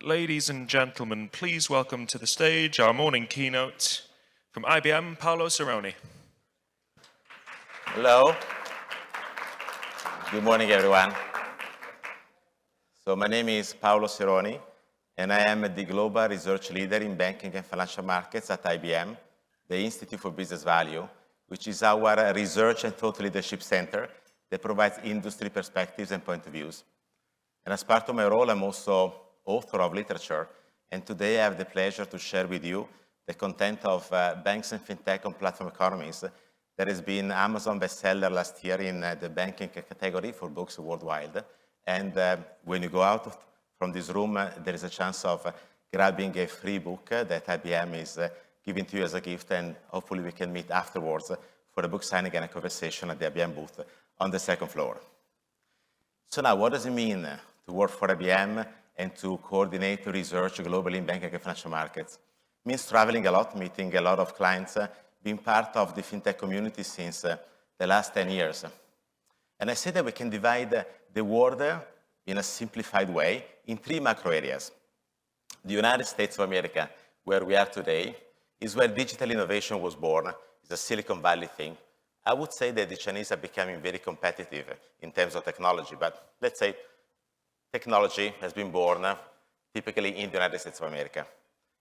Ladies and gentlemen, please welcome to the stage our morning keynote from IBM, Paolo Cerrone. Hello. Good morning, everyone. So my name is Paolo Cerrone, and I am the Global Research Leader in Banking and Financial Markets at IBM, the Institute for Business Value, which is our research and thought leadership center that provides industry perspectives and point of views. And as part of my role, I'm also author of literature, and today I have the pleasure to share with you the content of Banks and FinTech on Platform Economies that has been Amazon bestseller last year in the banking category for books worldwide. And when you go out from this room, there is a chance of grabbing a free book that IBM is giving to you as a gift, and hopefully we can meet afterwards for a book signing and a conversation at the IBM booth on the second floor. So now, what does it mean to work for IBM and to coordinate research globally in banking and financial markets? It means traveling a lot, meeting a lot of clients, being part of the fintech community since the last 10 years. And I say that we can divide the world in a simplified way in three macro areas. The United States of America, where we are today, is where digital innovation was born. It's a Silicon Valley thing. I would say that the Chinese are becoming very competitive in terms of technology, but let's say technology has been born typically in the United States of America.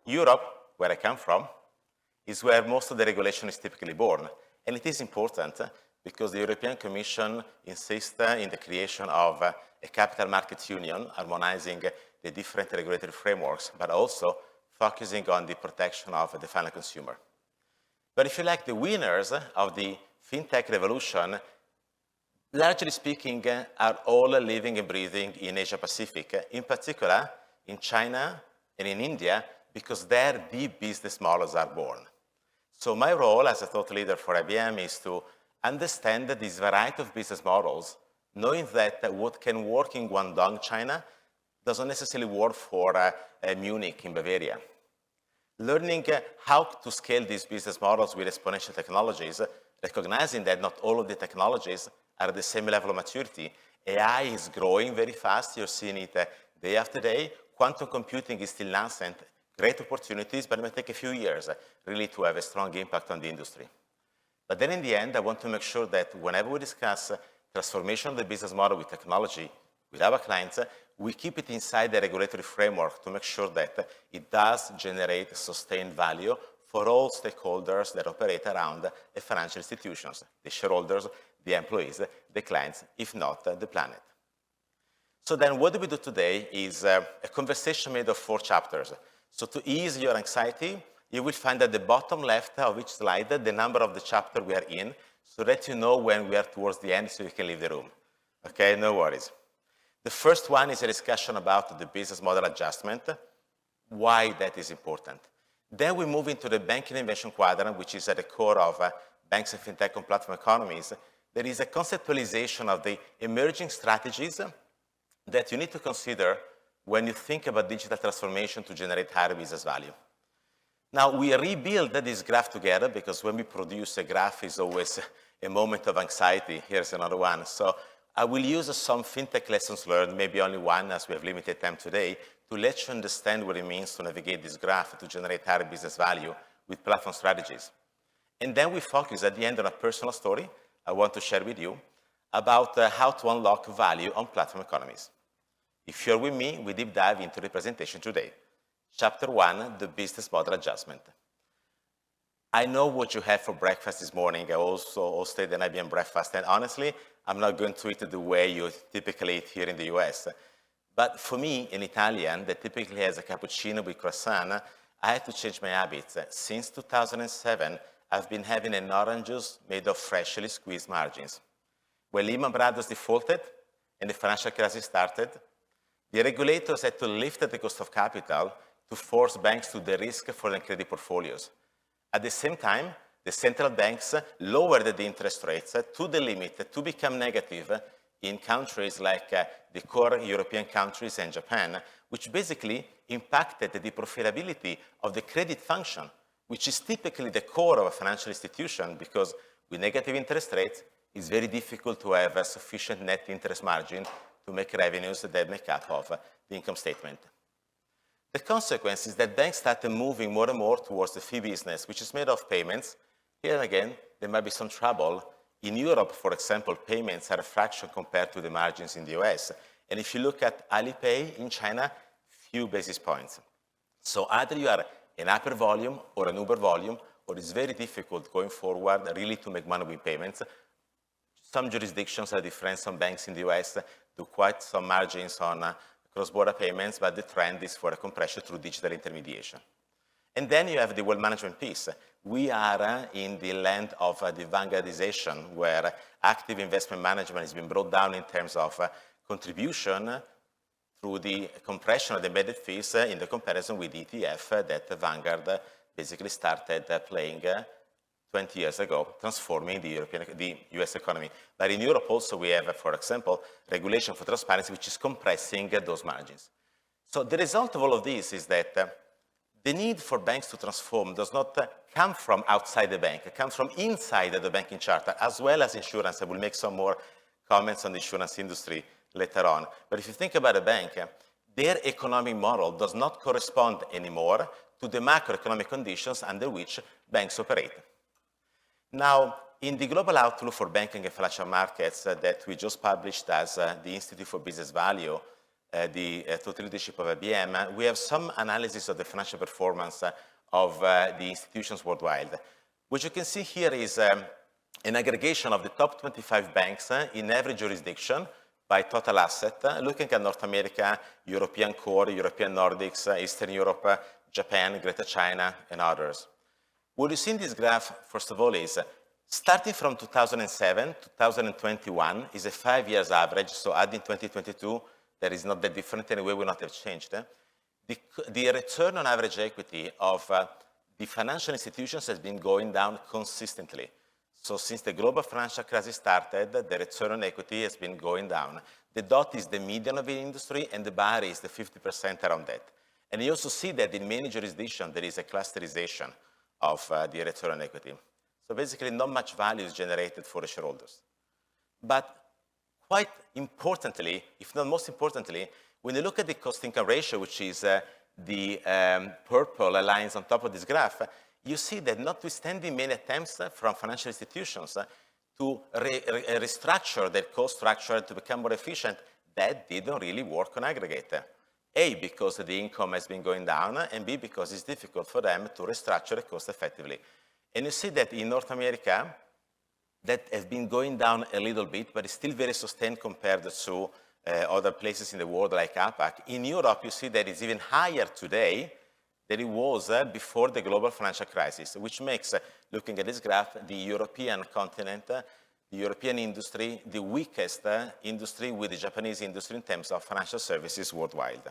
Europe, where I come from, is where most of the regulation is typically born. And it is important because the European Commission insists in the creation of a capital markets union, harmonizing the different regulatory frameworks, but also focusing on the protection of the final consumer. But if you like, the winners of the fintech revolution, largely speaking, are all living and breathing in Asia Pacific, in particular in China and in India, because there the business models are born. So my role as a thought leader for IBM is to understand this variety of business models, knowing that what can work in Guangdong, China, doesn't necessarily work for Munich in Bavaria. Learning how to scale these business models with exponential technologies, recognizing that not all of the technologies are at the same level of maturity. AI is growing very fast. You're seeing it day after day. Quantum computing is still nascent. Great opportunities, but it may take a few years really to have a strong impact on the industry. But then in the end, I want to make sure that whenever we discuss transformation of the business model with technology, with our clients, we keep it inside the regulatory framework to make sure that it does generate sustained value for all stakeholders that operate around the financial institutions, the shareholders, the employees, the clients, if not the planet. So then what we do today is a conversation made of 4 chapters. So to ease your anxiety, you will find at the bottom left of each slide the number of the chapter we are in, so that you know when we are towards the end so you can leave the room. Okay, no worries. The first one is a discussion about the business model adjustment, why that is important. Then we move into the banking innovation quadrant, which is at the core of banks and fintech on platform economies. There is a conceptualization of the emerging strategies that you need to consider when you think about digital transformation to generate higher business value. Now, we rebuild this graph together because when we produce a graph, it's always a moment of anxiety. Here's another one. So I will use some fintech lessons learned, maybe only one as we have limited time today, to let you understand what it means to navigate this graph to generate higher business value with platform strategies. And then we focus at the end on a personal story I want to share with you about how to unlock value on platform economies. If you're with me, we deep dive into the presentation today. Chapter 1, the business model adjustment. I know what you had for breakfast this morning. I also hosted an IBM breakfast, and honestly, I'm not going to eat it the way you typically eat here in the US. But for me, an Italian that typically has a cappuccino with croissant, I had to change my habits. Since 2007, I've been having an orange juice made of freshly squeezed margins. When Lehman Brothers defaulted and the financial crisis started, the regulators had to lift the cost of capital to force banks to de-risk for their credit portfolios. At the same time, the central banks lowered the interest rates to the limit to become negative in countries like the core European countries and Japan, which basically impacted the profitability of the credit function, which is typically the core of a financial institution, because with negative interest rates, it's very difficult to have a sufficient net interest margin to make revenues that make up of the income statement. The consequence is that banks started moving more and more towards the fee business, which is made of payments. Here again, there might be some trouble. In Europe, for example, payments are a fraction compared to the margins in the US. And if you look at Alipay in China, few basis points. So either you are an hyper volume or an uber volume, or it's very difficult going forward really to make money with payments. Some jurisdictions are different. Some banks in the US do quite some margins on cross-border payments, but the trend is for a compression through digital intermediation. And then you have the wealth management piece. We are in the land of the vanguardization, where active investment management has been brought down in terms of contribution through the compression of the embedded fees in the comparison with ETF that Vanguard basically started playing 20 years ago, transforming the US economy. But in Europe also we have, for example, regulation for transparency, which is compressing those margins. So the result of all of this is that the need for banks to transform does not come from outside the bank, it comes from inside the banking charter, as well as insurance. I will make some more comments on the insurance industry later on. But if you think about a bank, their economic model does not correspond anymore to the macroeconomic conditions under which banks operate. Now, in the global outlook for banking and financial markets that we just published as the Institute for Business Value, the total leadership of IBM, we have some analysis of the financial performance of the institutions worldwide. What you can see here is an aggregation of the top 25 banks in every jurisdiction by total asset, looking at North America, European core, European Nordics, Eastern Europe, Japan, Greater China, and others. What you see in this graph, first of all, is starting from 2007, 2021 is a 5 years average, so adding 2022, that is not that different anyway, will not have changed. The return on average equity of the financial institutions has been going down consistently. So since the global financial crisis started, the return on equity has been going down. The dot is the median of the industry, and the bar is the 50% around that. And you also see that in many jurisdictions, there is a clusterization of the return on equity. So basically, not much value is generated for the shareholders. But quite importantly, if not most importantly, when you look at the cost-income ratio, which is the purple lines on top of this graph, you see that notwithstanding many attempts from financial institutions to restructure their cost structure to become more efficient, that didn't really work on aggregate. A, because the income has been going down, and B, because it's difficult for them to restructure the cost effectively. And you see that in North America, that has been going down a little bit, but it's still very sustained compared to other places in the world like APAC. In Europe, you see that it's even higher today than it was before the global financial crisis, which makes, looking at this graph, the European continent, the European industry, the weakest industry with the Japanese industry in terms of financial services worldwide.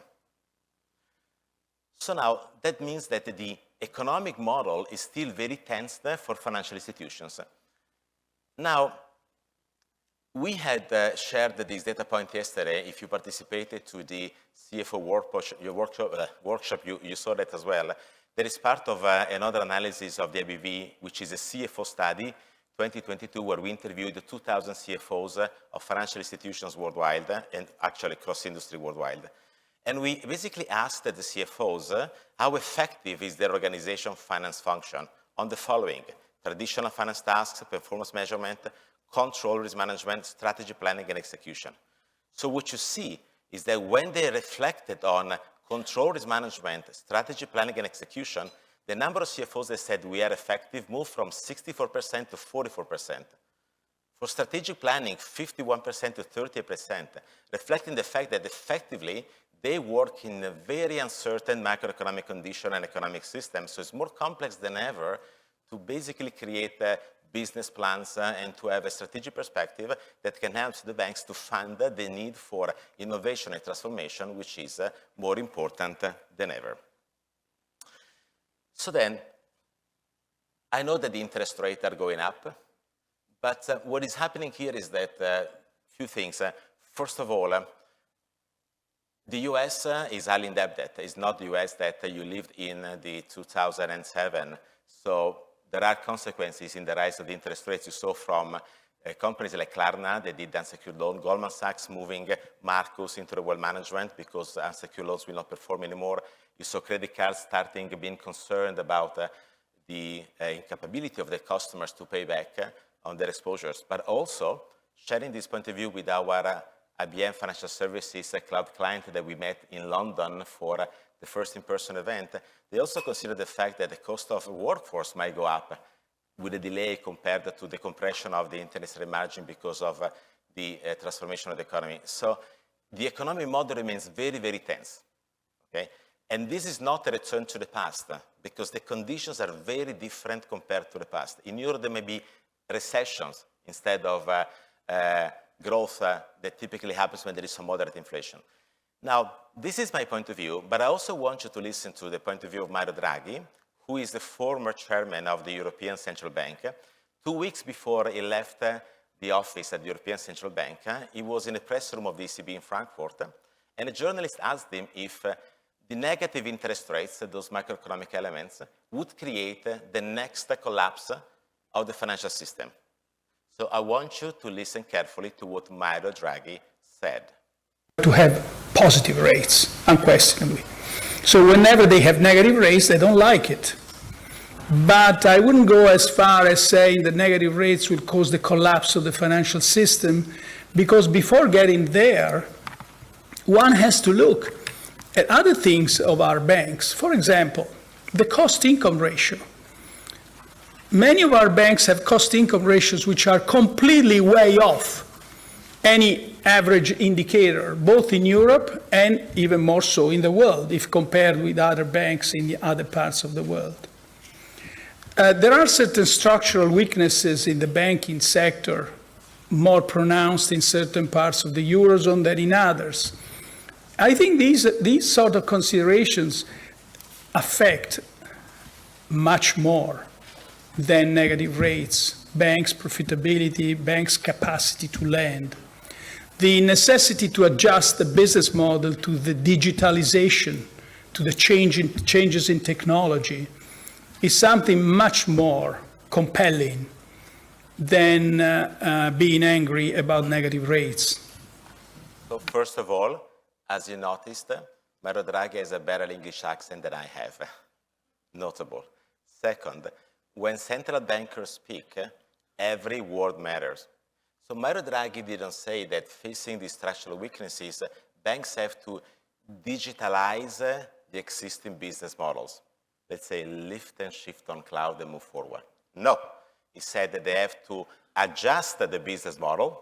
So now, that means that the economic model is still very tense for financial institutions. Now, we had shared this data point yesterday. If you participated to the CFO workshop, you saw that as well. There is part of another analysis of the ABV, which is a CFO study, 2022, where we interviewed 2,000 CFOs of financial institutions worldwide, and actually cross-industry worldwide. And we basically asked the CFOs how effective is their organization finance function on the following: traditional finance tasks, performance measurement, control, risk management, strategy planning, and execution. So what you see is that when they reflected on control, risk management, strategy planning, and execution, the number of CFOs that said we are effective moved from 64% to 44%. For strategic planning, 51% to 30%, reflecting the fact that effectively they work in a very uncertain macroeconomic condition and economic system. So it's more complex than ever to basically create business plans and to have a strategic perspective that can help the banks to fund the need for innovation and transformation, which is more important than ever. So then, I know that the interest rates are going up, but what is happening here is that a few things. First of all, the US is highly indebted. It's not the US that you lived in the 2007. So there are consequences in the rise of the interest rates you saw from companies like Klarna, they did unsecured loan, Goldman Sachs moving Marcus into the wealth management because unsecured loans will not perform anymore. You saw credit cards starting being concerned about the incapability of their customers to pay back on their exposures, but also sharing this point of view with our IBM Financial Services cloud client that we met in London for the first in-person event. They also consider the fact that the cost of a workforce might go up with a delay compared to the compression of the interest rate margin because of the transformation of the economy. So the economic model remains very, very tense, okay? And this is not a return to the past because the conditions are very different compared to the past. In Europe, there may be recessions instead of growth that typically happens when there is some moderate inflation. Now, this is my point of view, but I also want you to listen to the point of view of Mario Draghi, who is the former chairman of the European Central Bank. 2 weeks before he left the office at the European Central Bank, he was in the press room of the ECB in Frankfurt, and a journalist asked him if the negative interest rates, those macroeconomic elements, would create the next collapse of the financial system. So I want you to listen carefully to what Mario Draghi said. To have positive rates, unquestionably. So whenever they have negative rates, they don't like it. But I wouldn't go as far as saying that negative rates will cause the collapse of the financial system, because before getting there, one has to look at other things of our banks. For example, the cost-income ratio. Many of our banks have cost-income ratios which are completely way off any average indicator, both in Europe and even more so in the world, if compared with other banks in the other parts of the world. There are certain structural weaknesses in the banking sector, more pronounced in certain parts of the Eurozone than in others. I think these sort of considerations affect much more than negative rates, banks' profitability, banks' capacity to lend. The necessity to adjust the business model to the digitalization, to the changes in technology, is something much more compelling than being angry about negative rates. So first of all, as you noticed, Mario Draghi has a better English accent than I have. Notable. Second, when central bankers speak, every word matters. So Mario Draghi didn't say that facing these structural weaknesses, banks have to digitalize the existing business models. Let's say lift and shift on cloud and move forward. No, he said that they have to adjust the business model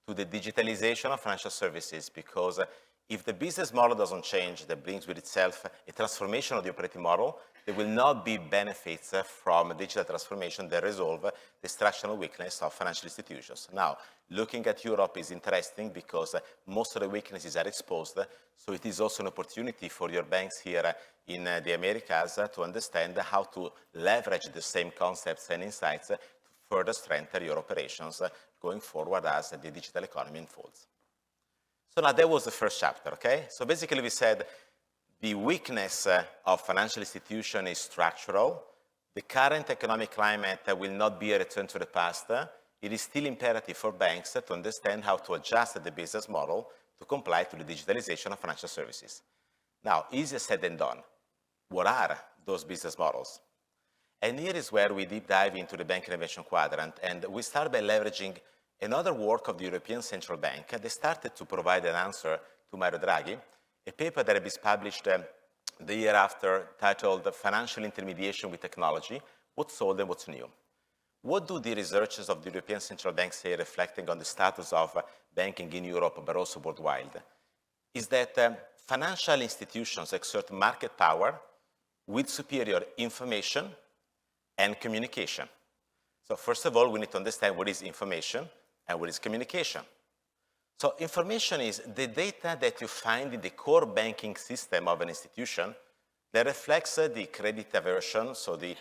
to the digitalization of financial services, because if the business model doesn't change, that brings with itself a transformation of the operating model, there will not be benefits from digital transformation that resolve the structural weakness of financial institutions. Now, looking at Europe is interesting because most of the weaknesses are exposed, so it is also an opportunity for your banks here in the Americas to understand how to leverage the same concepts and insights to further strengthen your operations going forward as the digital economy unfolds. So now that was the first chapter, okay? So basically we said the weakness of financial institutions is structural. The current economic climate will not be a return to the past. It is still imperative for banks to understand how to adjust the business model to comply to the digitalization of financial services. Now, easier said than done. What are those business models? And here is where we deep dive into the bank innovation quadrant, and we start by leveraging another work of the European Central Bank. They started to provide an answer to Mario Draghi, a paper that is published the year after, titled Financial Intermediation with Technology, What's Old and What's New. What do the researchers of the European Central Bank say, reflecting on the status of banking in Europe, but also worldwide? Is that financial institutions exert market power with superior information and communication. So first of all, we need to understand what is information and what is communication. So information is the data that you find in the core banking system of an institution that reflects the credit aversion, so the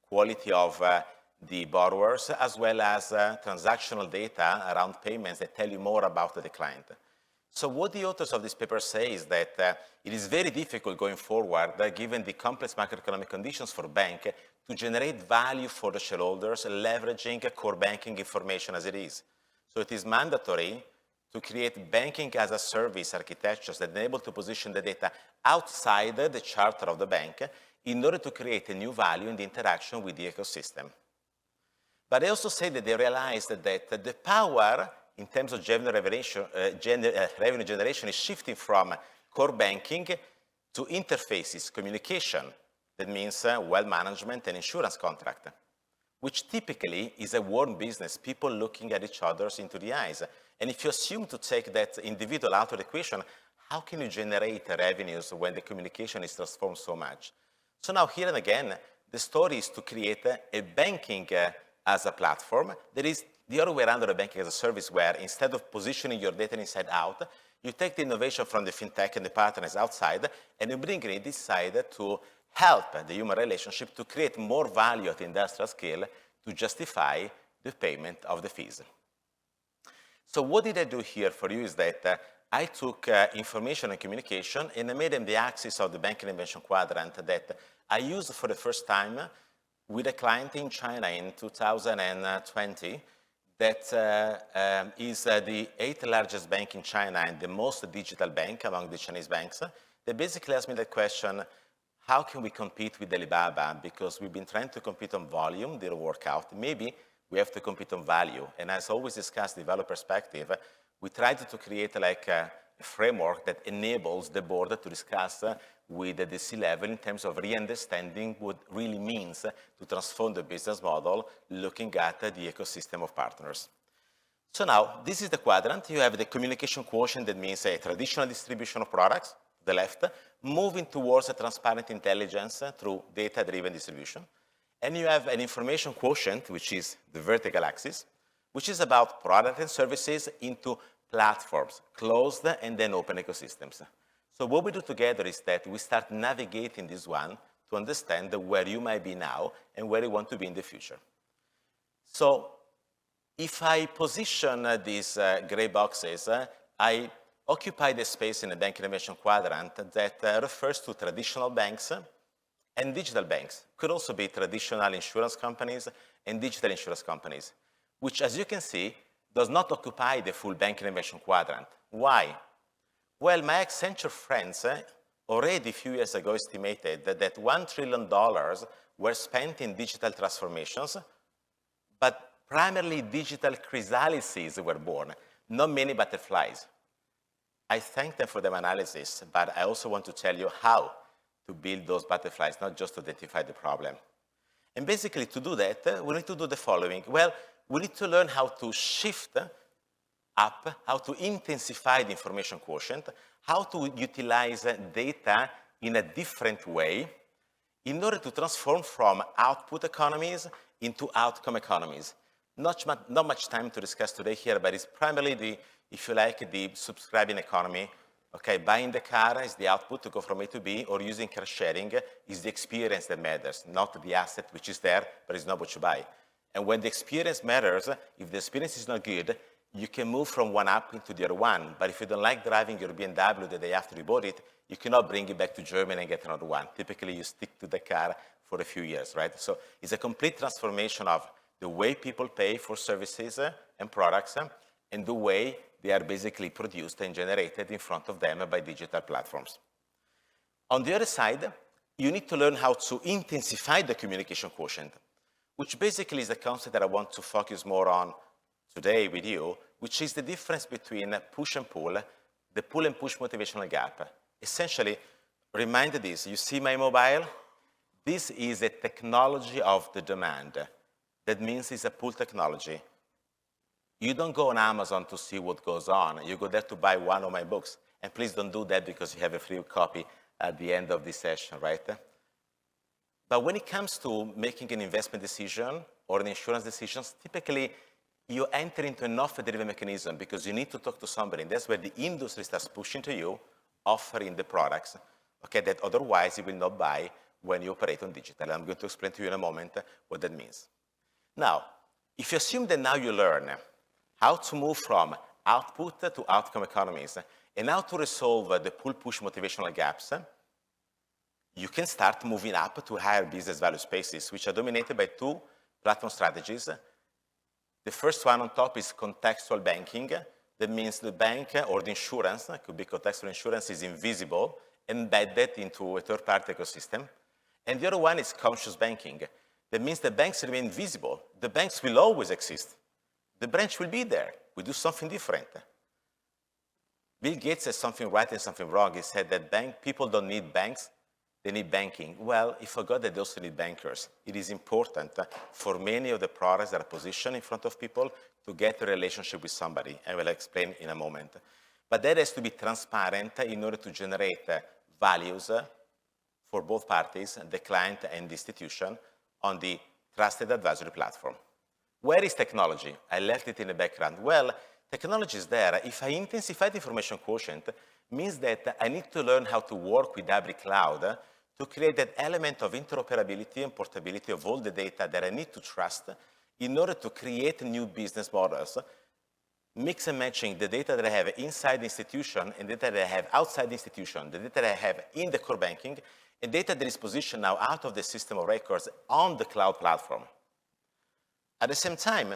quality of the borrowers, as well as transactional data around payments that tell you more about the client. So what the authors of this paper say is that it is very difficult going forward, given the complex macroeconomic conditions for bank, to generate value for the shareholders, leveraging core banking information as it is. So it is mandatory to create banking as a service architectures that enable to position the data outside the charter of the bank in order to create a new value in the interaction with the ecosystem. But they also say that they realized that the power in terms of revenue generation is shifting from core banking to interfaces, communication. That means wealth management and insurance contract, which typically is a warm business, people looking at each other into the eyes. And if you assume to take that individual out of the equation, how can you generate revenues when the communication is transformed so much? So now here and again, the story is to create a banking as a platform that is the other way around of a banking as a service, where instead of positioning your data inside out, you take the innovation from the fintech and the partners outside, and you bring it inside to help the human relationship to create more value at industrial scale to justify the payment of the fees. So what did I do here for you is that I took information and communication and I made them the axis of the banking innovation quadrant that I used for the first time with a client in China in 2020 that is the 8th largest bank in China and the most digital bank among the Chinese banks. They basically asked me the question, how can we compete with Alibaba? Because we've been trying to compete on volume, didn't work out. Maybe we have to compete on value. And as always discussed, developer perspective, we tried to create like a framework that enables the board to discuss with the C-level in terms of re-understanding what really means to transform the business model, looking at the ecosystem of partners. So now, this is the quadrant. You have the communication quotient, that means a traditional distribution of products, the left, moving towards a transparent intelligence through data-driven distribution. And you have an information quotient, which is the vertical axis, which is about product and services into platforms, closed and then open ecosystems. So what we do together is that we start navigating this one to understand where you might be now and where you want to be in the future. So if I position these gray boxes, I occupy the space in the bank innovation quadrant that refers to traditional banks and digital banks. Could also be traditional insurance companies and digital insurance companies, which, as you can see, does not occupy the full bank innovation quadrant. Why? Well, my Accenture friends already a few years ago estimated that $1 trillion were spent in digital transformations, but primarily digital chrysalises were born, not many butterflies. I thank them for their analysis, but I also want to tell you how to build those butterflies, not just to identify the problem. And basically, to do that, we need to do the following. Well, we need to learn how to shift up, how to intensify the information quotient, how to utilize data in a different way in order to transform from output economies into outcome economies. Not much time to discuss today here, but it's primarily the, if you like, the subscribing economy. Okay, buying the car is the output to go from A to B, or using car sharing is the experience that matters, not the asset which is there, but it's not what you buy. And when the experience matters, if the experience is not good, you can move from one app into the other one. But if you don't like driving your BMW the day after you bought it, you cannot bring it back to Germany and get another one. Typically, you stick to the car for a few years, right? So it's a complete transformation of the way people pay for services and products and the way they are basically produced and generated in front of them by digital platforms. On the other side, you need to learn how to intensify the communication quotient, which basically is the concept that I want to focus more on today with you, which is the difference between push and pull, the pull and push motivational gap. Essentially, remind this, you see my mobile? This is a technology of the demand. That means it's a pull technology. You don't go on Amazon to see what goes on. You go there to buy one of my books. And please don't do that because you have a free copy at the end of this session, right? But when it comes to making an investment decision or an insurance decision, typically you enter into an offer-driven mechanism because you need to talk to somebody. And that's where the industry starts pushing to you, offering the products, okay, that otherwise you will not buy when you operate on digital. I'm going to explain to you in a moment what that means. Now, if you assume that now you learn how to move from output to outcome economies and how to resolve the pull-push motivational gaps, you can start moving up to higher business value spaces, which are dominated by two platform strategies. The first one on top is contextual banking. That means the bank or the insurance, it could be contextual insurance, is invisible, embedded into a third-party ecosystem. And the other one is conscious banking. That means the banks remain visible. The banks will always exist. The branch will be there. We do something different. Bill Gates said something right and something wrong. He said that people don't need banks, they need banking. Well, he forgot that they also need bankers. It is important for many of the products that are positioned in front of people to get a relationship with somebody. I will explain in a moment. But that has to be transparent in order to generate values for both parties, the client and the institution, on the trusted advisory platform. Where is technology? I left it in the background. Well, technology is there. If I intensify the information quotient, means that I need to learn how to work with hybrid cloud to create that element of interoperability and portability of all the data that I need to trust in order to create new business models, mix and matching the data that I have inside the institution and data that I have outside the institution, the data that I have in the core banking, and data that is positioned now out of the system of records on the cloud platform. At the same time,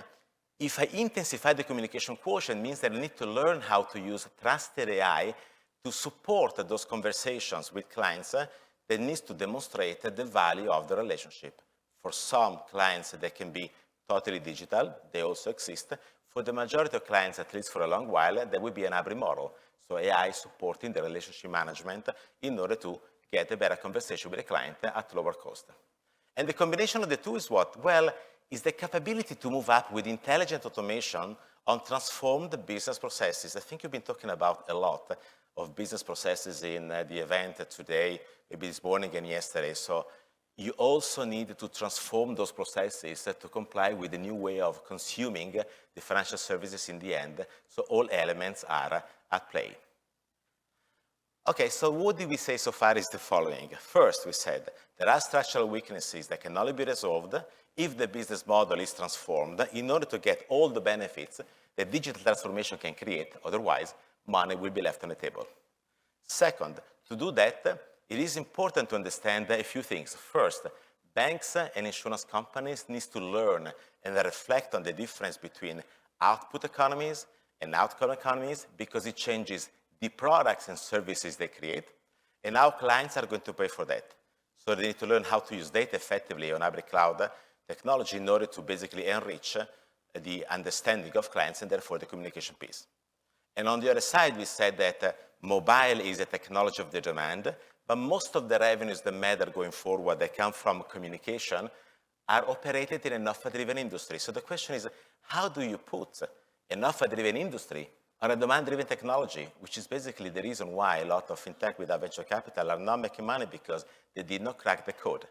if I intensify the communication quotient, means that I need to learn how to use trusted AI to support those conversations with clients that needs to demonstrate the value of the relationship. For some clients, they can be totally digital. They also exist. For the majority of clients, at least for a long while, there will be an hybrid model. So AI supporting the relationship management in order to get a better conversation with the client at lower cost. And the combination of the two is what? Well, is the capability to move up with intelligent automation on transformed business processes. I think you've been talking about a lot of business processes in the event today, maybe this morning and yesterday. So you also need to transform those processes to comply with the new way of consuming the financial services in the end. So all elements are at play. Okay, so what did we say so far is the following. First, we said there are structural weaknesses that can only be resolved if the business model is transformed in order to get all the benefits that digital transformation can create. Otherwise, money will be left on the table. Second, to do that, it is important to understand a few things. First, banks and insurance companies need to learn and reflect on the difference between output economies and outcome economies because it changes the products and services they create, and how clients are going to pay for that. So they need to learn how to use data effectively on hybrid cloud technology in order to basically enrich the understanding of clients and therefore the communication piece. And on the other side, we said that mobile is a technology of the demand, but most of the revenues that matter going forward that come from communication are operated in an offer-driven industry. So the question is, how do you put an offer-driven industry on a demand-driven technology, which is basically the reason why a lot of fintech without venture capital are not making money because they did not crack the code.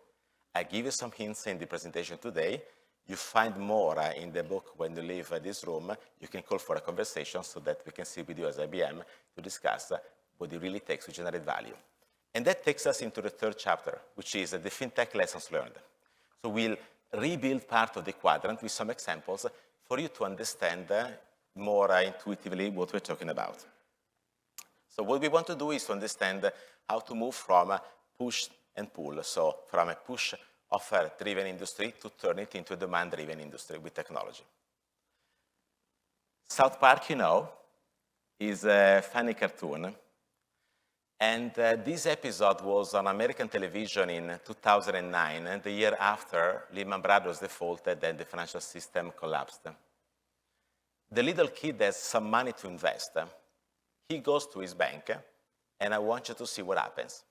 I give you some hints in the presentation today. You find more in the book when you leave this room. You can call for a conversation so that we can sit with you as IBM to discuss what it really takes to generate value. And that takes us into the third chapter, which is the fintech lessons learned. So we'll rebuild part of the quadrant with some examples for you to understand more intuitively what we're talking about. So what we want to do is to understand how to move from push and pull. So from a push offer-driven industry to turn it into a demand-driven industry with technology. South Park, you know, is a funny cartoon. And this episode was on American television in 2009, and the year after Lehman Brothers defaulted and the financial system collapsed. The little kid has some money to invest. He goes to his bank, and I want you to see what happens.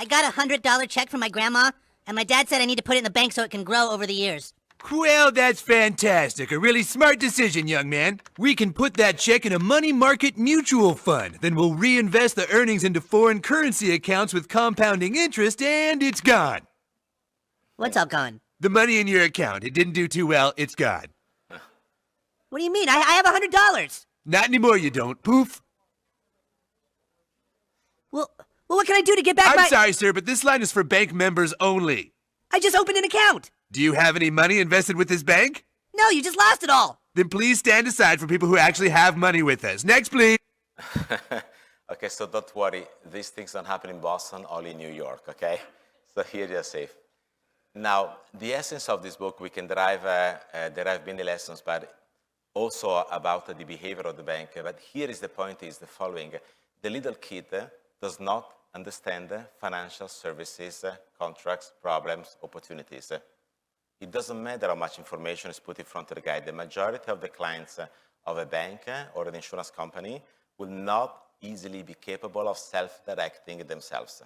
I got a $100 check from my grandma, and my dad said I need to put it in the bank so it can grow over the years. Well, that's fantastic. A really smart decision, young man. We can put that check in a money market mutual fund. Then we'll reinvest the earnings into foreign currency accounts with compounding interest, and it's gone. What's all gone? The money in your account. It didn't do too well. It's gone. What do you mean? I have $100. Not anymore, you don't. Poof. Well, what can I do to get back I'm my... sorry, sir, but this line is for bank members only. I just opened an account. Do you have any money invested with this bank? No, you just lost it all. Then please stand aside for people who actually have money with us. Next, please. Okay, so don't worry. These things don't happen in Boston, only in New York, okay? So here you're safe. Now, the essence of this book, we can derive many lessons, but also about the behavior of the bank. But here is the point, is the following. The little kid does not understand financial services, contracts, problems, opportunities. It doesn't matter how much information is put in front of the guy. The majority of the clients of a bank or an insurance company will not easily be capable of self-directing themselves.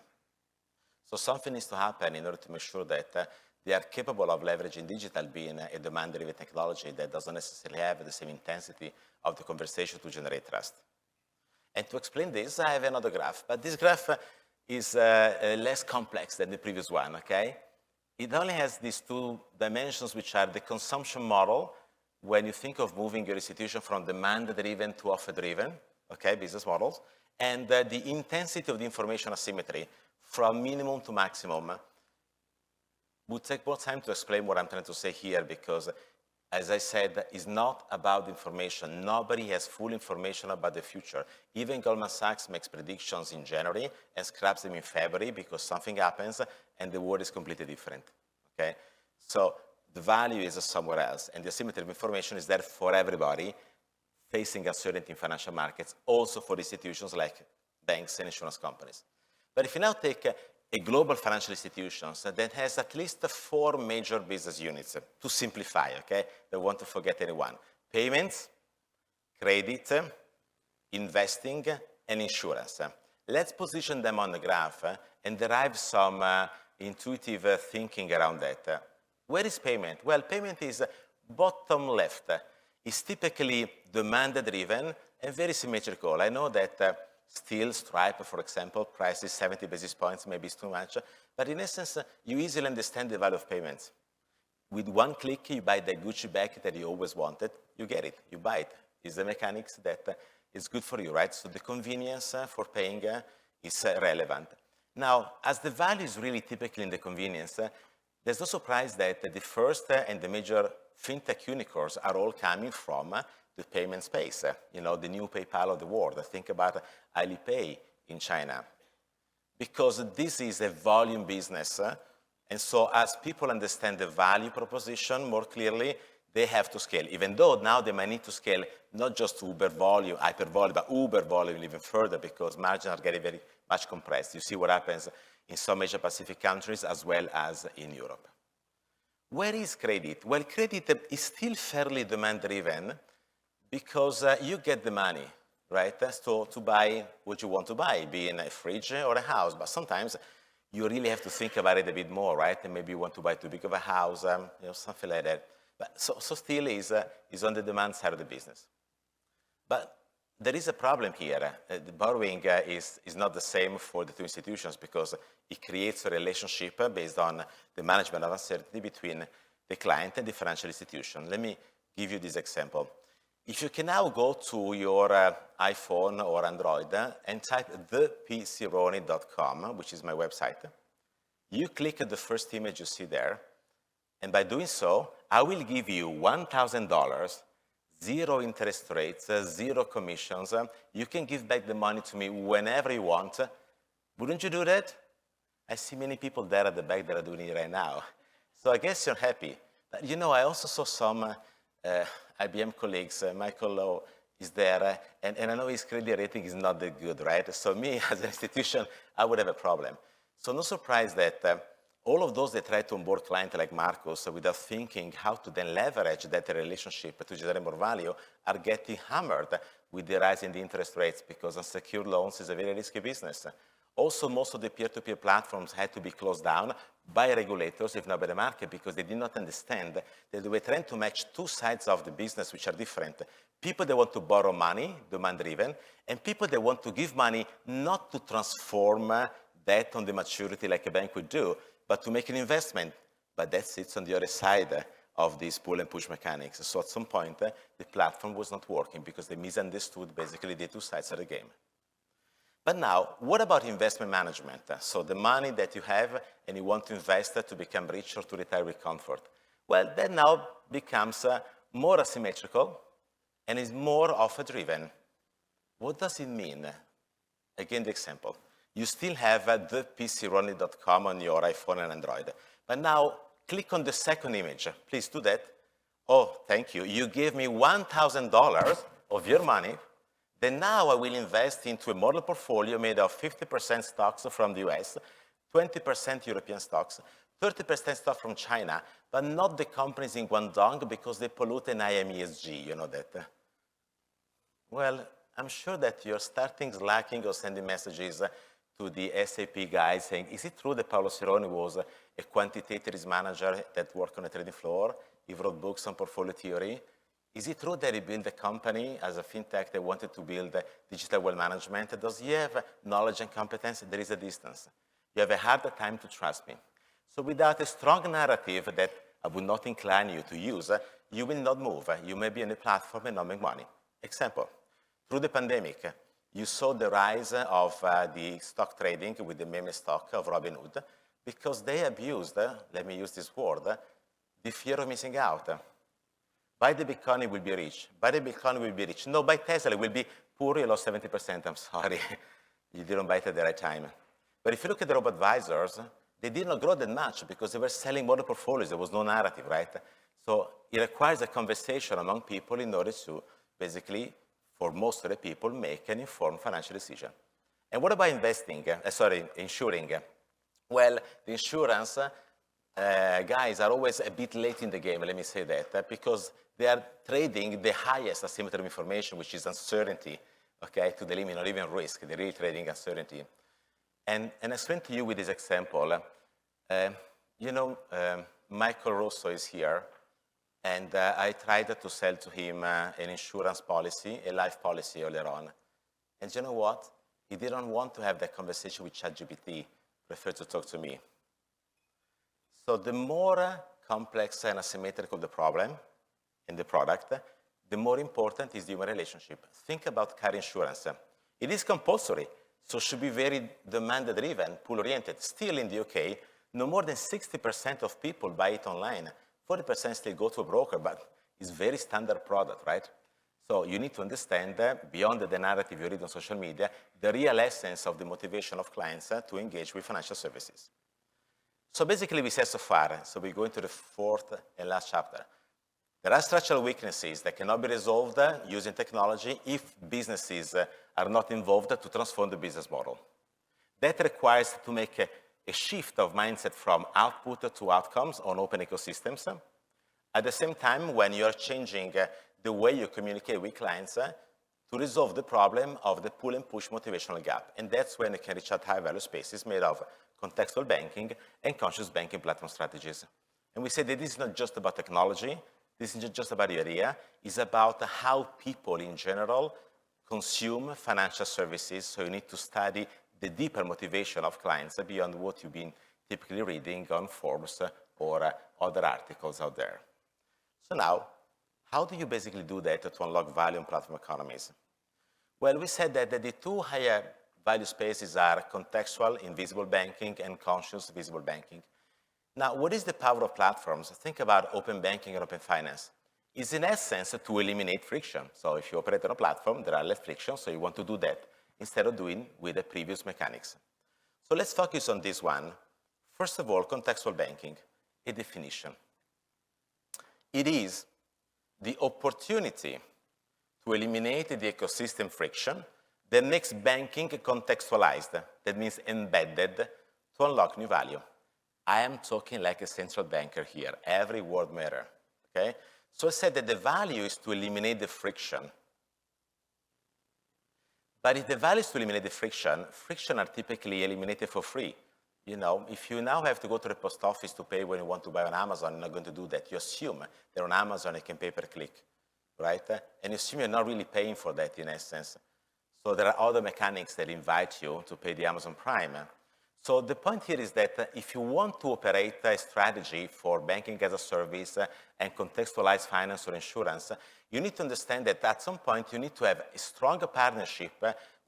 So something needs to happen in order to make sure that they are capable of leveraging digital, being a demand-driven technology that doesn't necessarily have the same intensity of the conversation to generate trust. And to explain this, I have another graph, but this graph is less complex than the previous one, okay? It only has these two dimensions, which are the consumption model, when you think of moving your institution from demand-driven to offer-driven, okay, business models, and the intensity of the information asymmetry from minimum to maximum. We'll take more time to explain what I'm trying to say here, because, as I said, it's not about information. Nobody has full information about the future. Even Goldman Sachs makes predictions in January and scraps them in February because something happens and the world is completely different, okay? So the value is somewhere else, and the asymmetry of information is there for everybody facing uncertainty in financial markets, also for institutions like banks and insurance companies. But if you now take a global financial institution that has at least 4 major business units, to simplify, okay? Don't want to forget anyone. Payments, credit, investing, and insurance. Let's position them on the graph and derive some intuitive thinking around that. Where is payment? Well, payment is bottom left. It's typically demand-driven and very symmetrical. I know that still Stripe, for example, prices 70 basis points, maybe it's too much, but in essence, you easily understand the value of payments. With one click, you buy the Gucci bag that you always wanted, you get it, you buy it. It's the mechanics that is good for you, right? So the convenience for paying is relevant. Now, as the value is really typically in the convenience, there's no surprise that the first and the major fintech unicorns are all coming from the payment space, you know, the new PayPal of the world. Think about Alipay in China. Because this is a volume business, and so as people understand the value proposition more clearly, they have to scale, even though now they might need to scale not just to Uber volume, hyper volume, but Uber volume even further because margins are getting very much compressed. You see what happens in some Asia Pacific countries as well as in Europe. Where is credit? Well, credit is still fairly demand-driven because you get the money, right? So to buy what you want to buy, being a fridge or a house, but sometimes you really have to think about it a bit more, right? And maybe you want to buy too big of a house, you know, something like that. But so still is on the demand side of the business. But there is a problem here. The borrowing is not the same for the two institutions because it creates a relationship based on the management of uncertainty between the client and the financial institution. Let me give you this example. If you can now go to your iPhone or Android and type thepcironi.com, which is my website, you click the first image you see there, and by doing so, I will give you $1,000, 0 interest rates, 0 commissions. You can give back the money to me whenever you want. Wouldn't you do that? I see many people there at the back that are doing it right now. So I guess you're happy. But you know, I also saw some IBM colleagues, Michael Lowe is there, and I know his credit rating is not that good, right? So me, as an institution, I would have a problem. So no surprise that all of those that try to onboard clients like Marcos without thinking how to then leverage that relationship to generate more value are getting hammered with the rise in the interest rates because unsecured loans is a very risky business. Also, most of the peer-to-peer platforms had to be closed down by regulators, if not by the market, because they did not understand that they were trying to match two sides of the business which are different. People that want to borrow money, demand-driven, and people that want to give money not to transform debt on the maturity like a bank would do, but to make an investment. But that sits on the other side of these pull and push mechanics. So at some point, the platform was not working because they misunderstood basically the two sides of the game. But now, what about investment management? So the money that you have and you want to invest to become rich or to retire with comfort. Well, that now becomes more asymmetrical and is more offer-driven. What does it mean? Again, the example. You still have thepcironi.com on your iPhone and Android. But now, click on the second image. Please do that. Oh, thank you. You gave me $1,000 of your money. Then now I will invest into a model portfolio made of 50% stocks from the US, 20% European stocks, 30% stuff from China, but not the companies in Guangdong because they pollute an IMESG, you know that. Well, I'm sure that you're starting slacking or sending messages to the SAP guys saying, is it true that Paolo Ceroni was a quantitative risk manager that worked on a trading floor? He wrote books on portfolio theory. Is it true that he built a company as a fintech that wanted to build digital wealth management? Does he have knowledge and competence? There is a distance. You have a harder time to trust me. So without a strong narrative that I would not incline you to use, you will not move. You may be on a platform and not make money. Example, through the pandemic, you saw the rise of the stock trading with the meme stock of Robinhood because they abused, let me use this word, the fear of missing out. Buy the Bitcoin, it will be rich. Buy the Bitcoin, it will be rich. No, buy Tesla, it will be poor, you lost 70%, I'm sorry. You didn't buy it at the right time. But if you look at the robo-advisors, they did not grow that much because they were selling model portfolios. There was no narrative, right? So it requires a conversation among people in order to basically, for most of the people, make an informed financial decision. And what about insuring? Well, the insurance guys are always a bit late in the game, let me say that, because they are trading the highest asymmetry of information, which is uncertainty, okay, to the limit, not even risk. They're really trading uncertainty. And I explain to you with this example, Michael Russo is here, and I tried to sell to him an insurance policy, a life policy earlier on. And you know what? He didn't want to have that conversation with ChatGPT, preferred to talk to me. So the more complex and asymmetrical the problem in the product, the more important is the human relationship. Think about car insurance. It is compulsory, so should be very demand-driven, pull-oriented. Still in the UK, no more than 60% of people buy it online. 40% still go to a broker, but it's very standard product, right? So you need to understand, beyond the narrative you read on social media, the real essence of the motivation of clients to engage with financial services. So basically we said so far, so we go into the fourth and last chapter. There are structural weaknesses that cannot be resolved using technology if businesses are not involved to transform the business model. That requires to make a shift of mindset from output to outcomes on open ecosystems. At the same time, when you're changing the way you communicate with clients to resolve the problem of the pull and push motivational gap. And that's when you can reach out high value spaces made of contextual banking and conscious banking platform strategies. And we say that this is not just about technology, this is not just about the idea, it's about how people in general consume financial services. So you need to study the deeper motivation of clients beyond what you've been typically reading on Forbes or other articles out there. So now, how do you basically do that to unlock value in platform economies? Well, we said that the two higher value spaces are contextual, invisible banking, and conscious, visible banking. Now, what is the power of platforms? Think about open banking and open finance. It's in essence to eliminate friction. So if you operate on a platform, there are less friction, so you want to do that instead of doing with the previous mechanics. So let's focus on this one. First of all, contextual banking, a definition. It is the opportunity to eliminate the ecosystem friction that makes banking contextualized, that means embedded, to unlock new value. I am talking like a central banker here. Every word matters, okay? So I said that the value is to eliminate the friction. But if the value is to eliminate the friction are typically eliminated for free. You know, if you now have to go to the post office to pay when you want to buy on Amazon, you're not going to do that. You assume that on Amazon you can pay per click, right? And you assume you're not really paying for that in essence. So there are other mechanics that invite you to pay the Amazon Prime. So the point here is that if you want to operate a strategy for banking as a service and contextualize finance or insurance, you need to understand that at some point you need to have a stronger partnership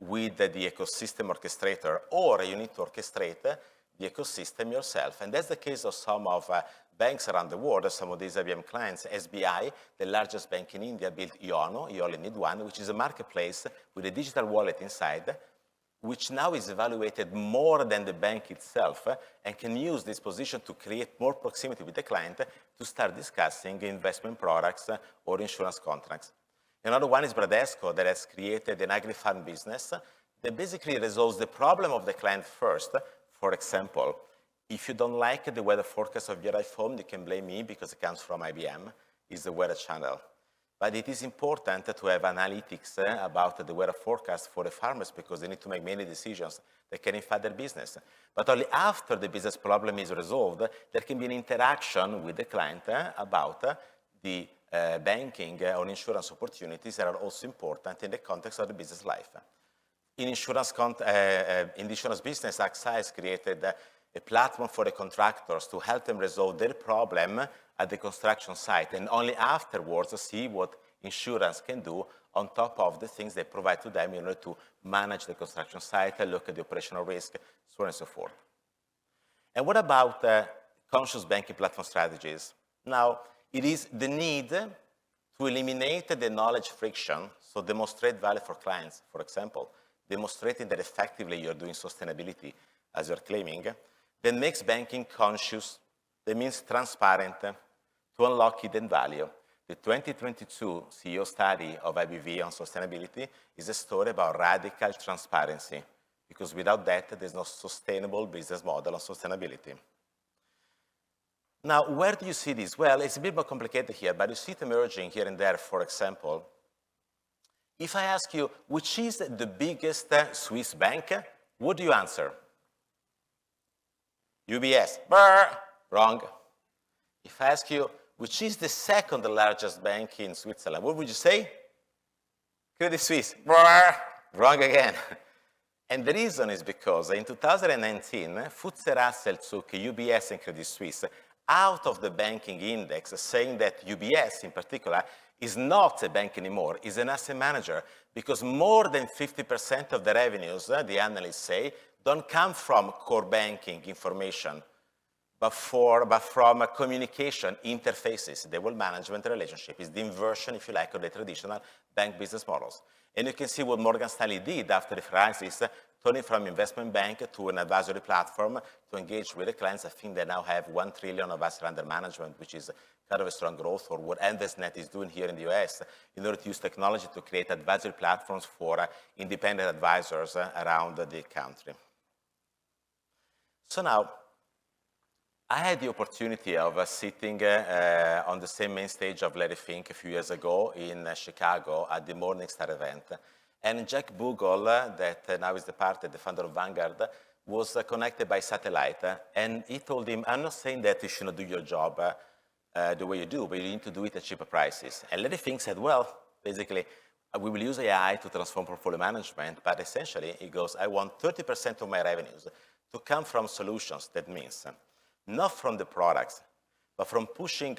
with the ecosystem orchestrator, or you need to orchestrate the ecosystem yourself. And that's the case of some of banks around the world. Some of these IBM clients, SBI, the largest bank in India, built Iono, you only need one, which is a marketplace with a digital wallet inside, which now is evaluated more than the bank itself, and can use this position to create more proximity with the client to start discussing investment products or insurance contracts. Another one is Bradesco, that has created an agri-farm business that basically resolves the problem of the client first. For example, if you don't like the weather forecast of your iPhone, you can blame me because it comes from IBM. It's the weather channel. But it is important to have analytics about the weather forecast for the farmers because they need to make many decisions that can impact their business. But only after the business problem is resolved, there can be an interaction with the client about the banking or insurance opportunities that are also important in the context of the business life. In the insurance business, AXA has created a platform for the contractors to help them resolve their problem at the construction site, and only afterwards see what insurance can do on top of the things they provide to them in order to manage the construction site, look at the operational risk, so on and so forth. And what about conscious banking platform strategies? Now, it is the need to eliminate the knowledge friction, so demonstrate value for clients, for example, demonstrating that effectively you're doing sustainability as you're claiming, that makes banking conscious, that means transparent, to unlock hidden value. The 2022 CEO study of IBV on sustainability is a story about radical transparency, because without that, there's no sustainable business model on sustainability. Now, where do you see this? Well, it's a bit more complicated here, but you see it emerging here and there. For example, if I ask you, which is the biggest Swiss bank, what do you answer? UBS. Brr, wrong. If I ask you, which is the second largest bank in Switzerland, what would you say? Credit Suisse. Brr, wrong again. And the reason is because in 2019, FTSE Russell took UBS and Credit Suisse out of the banking index, saying that UBS in particular is not a bank anymore, is an asset manager, because more than 50% of the revenues, the analysts say, don't come from core banking information, but from communication interfaces. The wealth management relationship is the inversion, if you like, of the traditional bank business models. And you can see what Morgan Stanley did after the crisis, turning from investment bank to an advisory platform to engage with the clients. I think they now have 1 trillion of assets under management, which is kind of a strong growth, or what InvestNet is doing here in the US in order to use technology to create advisory platforms for independent advisors around the country. So now, I had the opportunity of sitting on the same main stage of Larry Fink a few years ago in Chicago at the Morningstar event. And Jack Bogle, that now is departed, the founder of Vanguard, was connected by satellite. And he told him, I'm not saying that you should not do your job the way you do, but you need to do it at cheaper prices. And Larry Fink said, well, basically, we will use AI to transform portfolio management, but essentially, he goes, I want 30% of my revenues to come from solutions. That means not from the products, but from pushing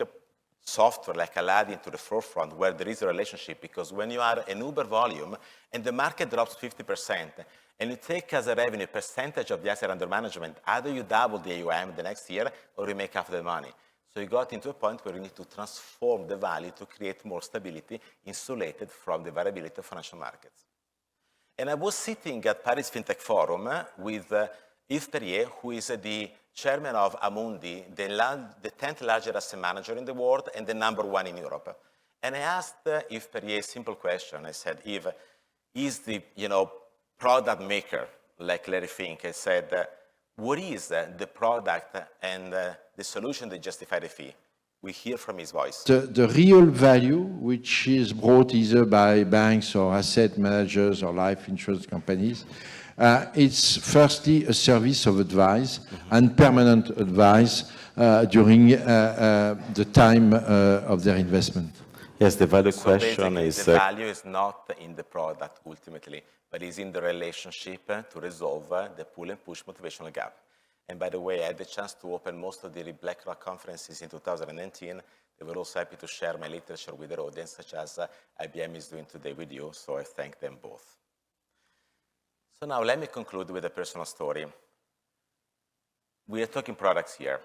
software like Aladdin to the forefront where there is a relationship, because when you are an Uber volume and the market drops 50% and you take as a revenue percentage of the asset under management, either you double the AUM the next year or you make half the money. So you got into a point where you need to transform the value to create more stability insulated from the variability of financial markets. And I was sitting at Paris FinTech Forum with Yves Perrier, who is the chairman of Amundi, the 10th largest asset manager in the world and the #1 in Europe. And I asked Yves Perrier a simple question. I said, Yves, is the product maker like Larry Fink? I said, what is the product and the solution that justify the fee? We hear from his voice. The real value, which is brought either by banks or asset managers or life insurance companies, it's firstly a service of advice and permanent advice during the time of their investment. Yes, the value question is... The value is not in the product ultimately, but is in the relationship to resolve the pull and push motivational gap. And by the way, I had the chance to open most of the BlackRock conferences in 2019. They were also happy to share my literature with their audience, such as IBM is doing today with you, so I thank them both. So now let me conclude with a personal story. We are talking products here.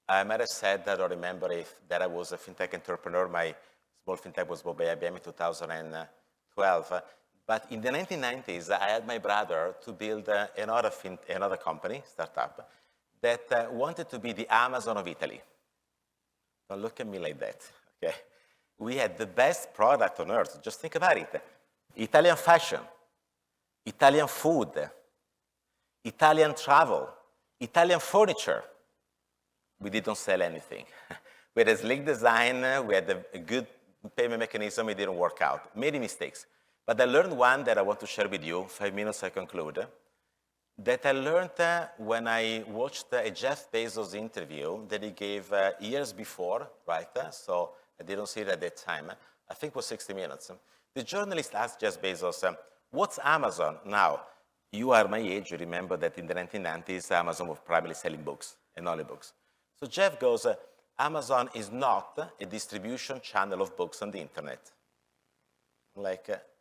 I might have said that, or remember that I was a fintech entrepreneur. My small fintech was bought by IBM in 2012. But in the 1990s, I had my brother to build another company, startup, that wanted to be the Amazon of Italy. Don't look at me like that, okay? We had the best product on earth. Just think about it. Italian fashion, Italian food, Italian travel, Italian furniture. We didn't sell anything. We had a sleek design, we had a good payment mechanism, it didn't work out. Many mistakes. But I learned one that I want to share with you, 5 minutes I conclude, that I learned when I watched a Jeff Bezos interview that he gave years before, right? So I didn't see it at that time. I think it was 60 minutes. The journalist asked Jeff Bezos, what's Amazon now? You are my age, you remember that in the 1990s, Amazon was primarily selling books and only books. So Jeff goes, Amazon is not a distribution channel of books on the internet.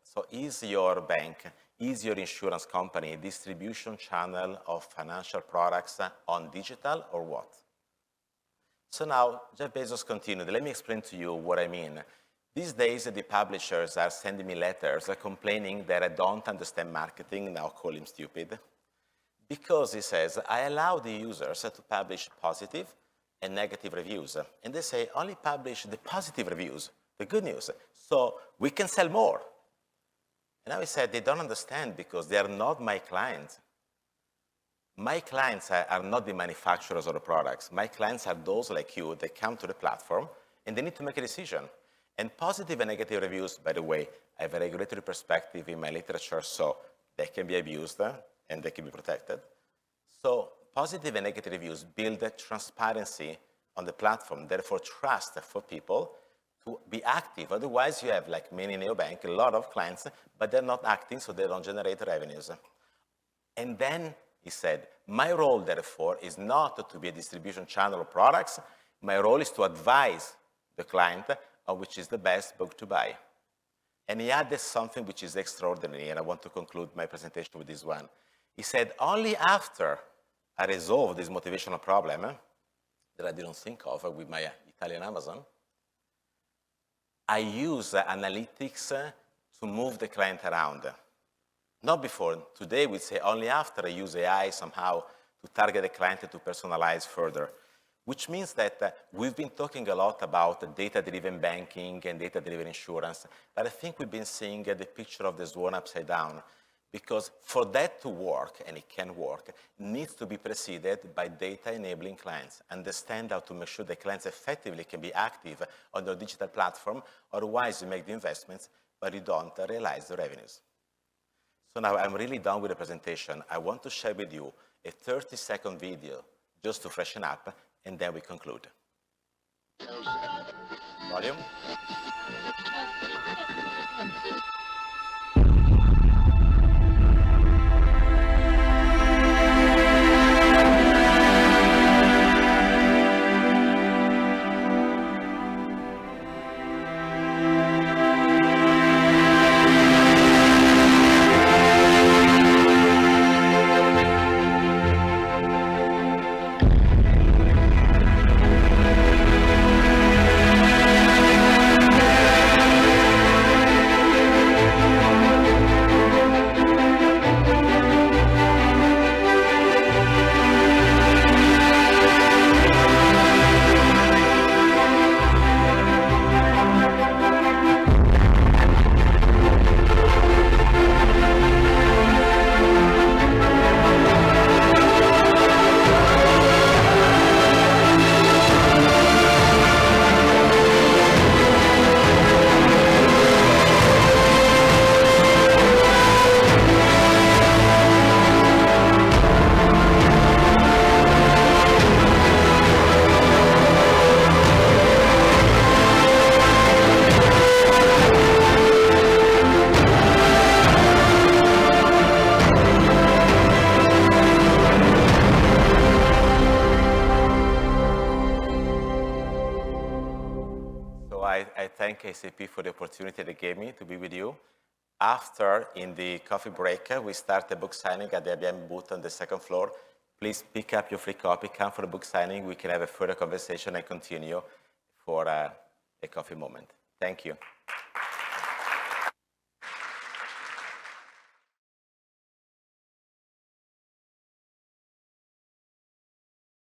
So is your bank, is your insurance company a distribution channel of financial products on digital or what? So now, Jeff Bezos continued. Let me explain to you what I mean. These days, the publishers are sending me letters complaining that I don't understand marketing, now call him stupid, because he says, I allow the users to publish positive and negative reviews. And they say, only publish the positive reviews, the good news, so we can sell more. And now he said, they don't understand because they are not my clients. My clients are not the manufacturers of the products. My clients are those like you that come to the platform and they need to make a decision. And positive and negative reviews, by the way, I have a regulatory perspective in my literature, so they can be abused and they can be protected. So positive and negative reviews build transparency on the platform, therefore trust for people to be active. Otherwise, you have, like many neobanks, a lot of clients, but they're not acting, so they don't generate revenues. And then he said, my role, therefore, is not to be a distribution channel of products. My role is to advise the client on which is the best book to buy. And he added something which is extraordinary, and I want to conclude my presentation with this one. He said, only after I resolve this motivational problem that I didn't think of with my Italian Amazon, I use analytics to move the client around. Not before. Today we say only after I use AI somehow to target the client and to personalize further, which means that we've been talking a lot about data-driven banking and data-driven insurance, but I think we've been seeing the picture of the swan upside down, because for that to work, and it can work, needs to be preceded by data-enabling clients. Understand how to make sure the clients effectively can be active on their digital platform, otherwise you make the investments, but you don't realize the revenues. So now I'm really done with the presentation. I want to share with you a 30-second video just to freshen up, and then we conclude. Volume. Thank SAP for the opportunity they gave me to be with you. After, in the coffee break, we start a book signing at the IBM booth on the second floor. Please pick up your free copy, come for a book signing. We can have a further conversation and continue for a coffee moment. Thank you.